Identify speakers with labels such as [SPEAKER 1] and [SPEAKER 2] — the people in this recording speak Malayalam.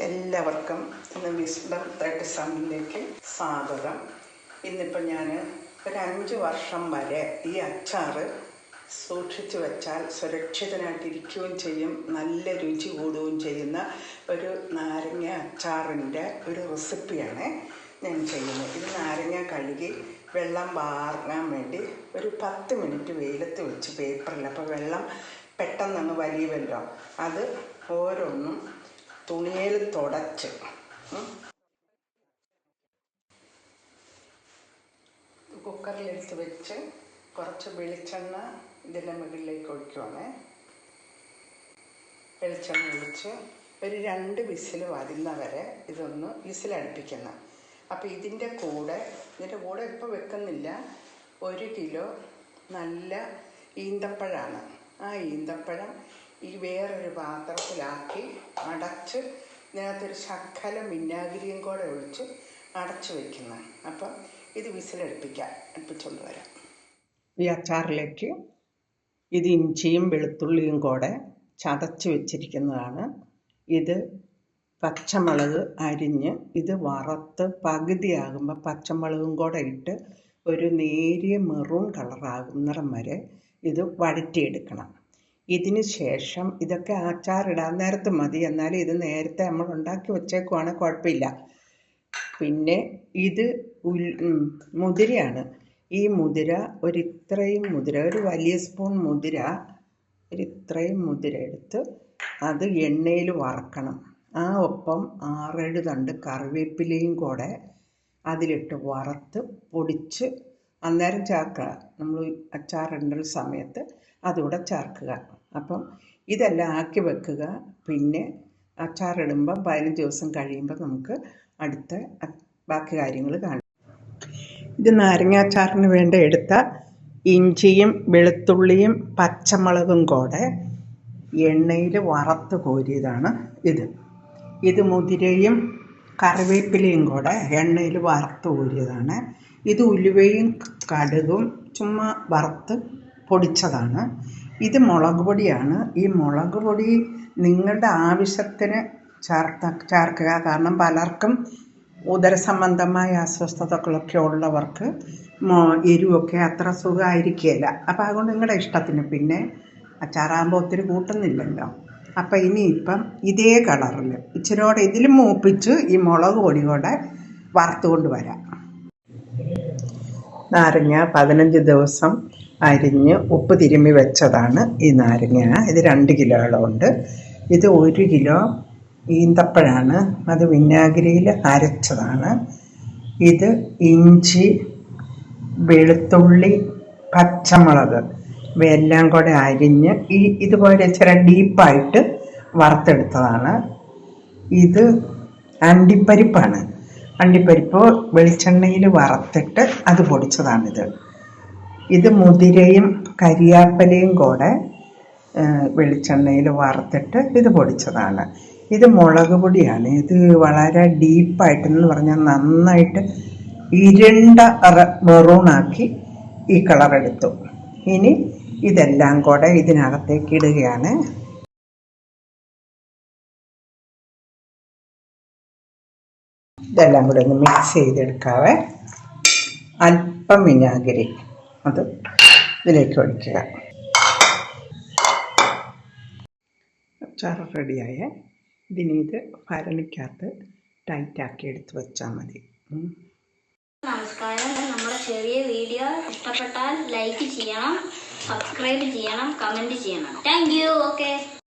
[SPEAKER 1] എല്ലാവർക്കും ഇന്ന് വിസ്ഡം 37ലേക്ക് സ്വാഗതം. ഇന്നിപ്പോൾ ഞാൻ ഒരു 5 വർഷം വരെ ഈ അച്ചാർ സൂക്ഷിച്ചു വെച്ചാൽ സുരക്ഷിതനായിട്ടിരിക്കുകയും ചെയ്യും, നല്ല രുചി കൂടുകയും ചെയ്യുന്ന ഒരു നാരങ്ങ അച്ചാറിൻ്റെ ഒരു റെസിപ്പിയാണ് ഞാൻ ചെയ്യുന്നത്. ഇത് നാരങ്ങ കഴുകി വെള്ളം വാങ്ങാൻ വേണ്ടി ഒരു 10 മിനിറ്റ് വെയിലത്ത് വെച്ച് പേപ്പറിൽ, അപ്പോൾ വെള്ളം പെട്ടെന്നങ്ങ് വലിയുമല്ലോ, അത് ഓരോന്നും തുണിയിൽ തുടച്ച് കുക്കറിലെടുത്ത് വെച്ച് കുറച്ച് വെളിച്ചെണ്ണ ഇതിൻ്റെ മുകളിലേക്ക് ഒഴിക്കുവാണ്. വെളിച്ചെണ്ണ ഒഴിച്ച് ഒരു 2 വിസിൽ വരുന്നവരെ ഇതൊന്ന് വിസിലടുപ്പിക്കണം. അപ്പോൾ ഇതിൻ്റെ കൂടെ ഇപ്പോൾ വെക്കുന്നില്ല, 1 കിലോ നല്ല ഈന്തപ്പഴമാണ്. ആ ഈന്തപ്പഴം ഈ വേറൊരു പാത്രത്തിലാക്കി അടച്ച് ഇതിനകത്തൊരു ശകലം വിനാഗിരിയും കൂടെ ഒഴിച്ച് അടച്ച് വയ്ക്കുന്ന. അപ്പം ഇത് അടുപ്പിച്ചുകൊണ്ട് വരാം. ഈ അച്ചാറിലേക്ക് ഇത് ഇഞ്ചിയും വെളുത്തുള്ളിയും കൂടെ ചതച്ച് വെച്ചിരിക്കുന്നതാണ്. ഇത് പച്ചമുളക് അരിഞ്ഞ് ഇത് വറുത്ത് പകുതിയാകുമ്പോൾ പച്ചമുളകും കൂടെ ഇട്ട് ഒരു നേരിയ മെറൂൺ കളറാകുന്നിടം വരെ ഇത് വഴറ്റിയെടുക്കണം. ഇതിന് ശേഷം ഇതൊക്കെ അച്ചാറിടാൻ നേരത്ത് മതി, എന്നാലും ഇത് നേരത്തെ നമ്മൾ ഉണ്ടാക്കി വെച്ചേക്കുവാണെങ്കിൽ കുഴപ്പമില്ല. പിന്നെ ഇത് മുതിരയാണ്. ഈ മുതിര ഇത്രയും മുതിര, ഒരു വലിയ സ്പൂൺ മുതിര, ഇത്രയും മുതിര എടുത്ത് അത് എണ്ണയിൽ വറക്കണം. ആ ഒപ്പം 6-7 തണ്ട് കറിവേപ്പിലയും കൂടെ അതിലിട്ട് വറുത്ത് പൊടിച്ച് അന്നേരം ചേർക്കുക. നമ്മൾ അച്ചാറിടുന്ന സമയത്ത് അതുകൂടെ ചേർക്കുക. അപ്പം ഇതെല്ലാം ആക്കി വെക്കുക. പിന്നെ അച്ചാറിടുമ്പം 15 ദിവസം കഴിയുമ്പോൾ നമുക്ക് അടുത്ത ബാക്കി കാര്യങ്ങൾ കാണാം. ഇത് നാരങ്ങ അച്ചാറിന് വേണ്ട എടുത്ത ഇഞ്ചിയും വെളുത്തുള്ളിയും പച്ചമുളകും കൂടെ എണ്ണയിൽ വറുത്ത് കോരിയതാണ് ഇത് മുതിരയും കറിവേപ്പിലയും കൂടെ എണ്ണയിൽ വറുത്ത് കോരിയതാണ്. ഇത് ഉലുവയും കടുകും ചുമ്മാ വറുത്ത് പൊടിച്ചതാണ്. ഇത് മുളക് പൊടിയാണ്. ഈ മുളക് പൊടി നിങ്ങളുടെ ആവശ്യത്തിന് ചേർക്കുക. കാരണം പലർക്കും ഉദരസംബന്ധമായ അസ്വസ്ഥതകളൊക്കെ ഉള്ളവർക്ക് എരിവൊക്കെ അത്ര സുഖമായിരിക്കുകയില്ല. അപ്പോൾ അതുകൊണ്ട് നിങ്ങളുടെ ഇഷ്ടത്തിന്. പിന്നെ അച്ചാറാകുമ്പോൾ ഒത്തിരി കൂട്ടുന്നില്ലല്ലോ. അപ്പം ഇനിയിപ്പം ഇതേ കളറിൽ ഇച്ചിരിയോടെ ഇതിലും മൂപ്പിച്ച് ഈ മുളക് പൊടി കൂടെ വറുത്തുകൊണ്ട് വരാം. നാരങ്ങ 15 ദിവസം അരിഞ്ഞ് ഉപ്പ് തിരുമ്മി വെച്ചതാണ് ഈ നാരങ്ങ. ഇത് 2 കിലോയോളമുണ്ട്. ഇത് 1 കിലോ ഈന്തപ്പഴമാണ്, അത് വിനാഗിരിയിൽ അരച്ചതാണ്. ഇത് ഇഞ്ചി, വെളുത്തുള്ളി, പച്ചമുളക് ഇവയെല്ലാം കൂടെ അരിഞ്ഞ് ഇതുപോലെ ഇച്ചിരി ഡീപ്പായിട്ട് വറുത്തെടുത്തതാണ്. ഇത് അണ്ടിപ്പരിപ്പാണ്. അണ്ടിപ്പരിപ്പ് വെളിച്ചെണ്ണയിൽ വറുത്തിട്ട് അത് പൊടിച്ചതാണിത്. ഇത് മുതിരയും കരിയാപ്പലയും കൂടെ വെളിച്ചെണ്ണയിൽ വറുത്തിട്ട് ഇത് പൊടിച്ചതാണ്. ഇത് മുളക് പൊടിയാണ്. ഇത് വളരെ ഡീപ്പായിട്ടെന്ന് പറഞ്ഞാൽ നന്നായിട്ട് ഇരുണ്ട മെറൂണാക്കി ഈ കളറെടുത്തു. ഇനി ഇതെല്ലാം കൂടെ ഇതിനകത്തേക്ക് ഇടുകയാണ്. ഇതെല്ലാം കൂടെ ഒന്ന് മിക്സ് ചെയ്തെടുക്കാവേ. അല്പം വിനാഗിരി അത് ഇതിലേക്ക് ഒഴിക്കുക. അച്ചാർ റെഡിയായ ഇത് ഭരണിക്കകത്ത് ടൈറ്റാക്കി എടുത്ത് വെച്ചാൽ മതി.
[SPEAKER 2] നമസ്കാരം. നമ്മുടെ ചെറിയ വീഡിയോ ഇഷ്ടപ്പെട്ടാൽ ലൈക്ക് ചെയ്യണം, സബ്സ്ക്രൈബ് ചെയ്യണം, കമൻറ്റ് ചെയ്യണം. Thank you. ഓക്കെ.